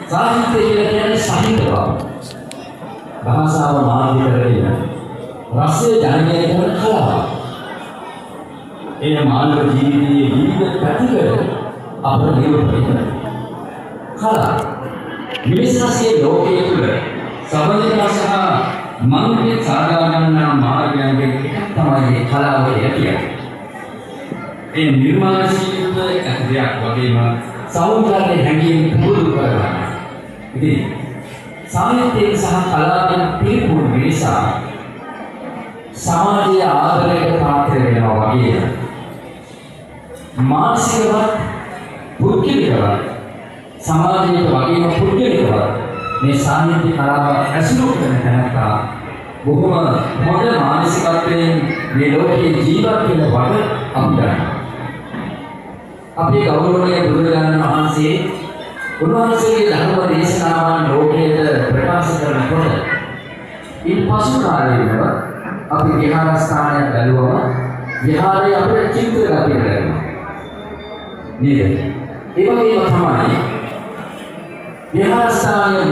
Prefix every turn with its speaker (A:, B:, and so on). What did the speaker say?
A: සාහිත්‍ය කියලා කියන්නේ සාහිත්‍ය බව. භාෂාව මාධ්‍ය කරගෙන රසය ජනනය කරන කලාව. ඒ මානව ජීවිතයේ විවිධ පැතිකඩ අපට නිරූපණය කරනවා. කලාව මිනිස්සුගේ ලෝකයේ තුල සමලිකා සහ මනෝමය සාධා ගන්නා මාර්ගයන්ගෙන් එකක් තමයි කලාව කියන්නේ. ඒ නිර්මාණශීලීත්වය ඇතියක් වගේම සෞන්දර්ය හැඟීම් පුරුදු කරගන්න. ඉතින් සාහිත්‍යයේ සහ කලාවෙන් පිරිපුන් නිසා සමාජයේ ආදරයට පාත්‍ර වෙනවා වගේ මානසිකවත් පුද්ගලිකවත් සමාජයේ වගේම පුද්ගලිකවත් මේ සාහිත්‍ය කලාව ඇසුරු කරන තැනක බොහොම හොඳ මානසිකත්වයෙන් මේ ලෝකයේ ජීවත් වෙන බව අපි දන්නවා. අපේ ගෞරවනීය බුදුරජාණන් වහන්සේ උන්වහන්සේගේ ධර්ම දේශනාවන් ලෝකයට ප්‍රකාශ කරනකොට ඉන්පසු කාලයේම අපි විහාරස්ථානයක් බැලුවම විහාරයේ අපිට චිත්‍ර ගතිය ලැබෙනවා. නේද? ඒ වගේම තමයි විහාරස්ථානයේ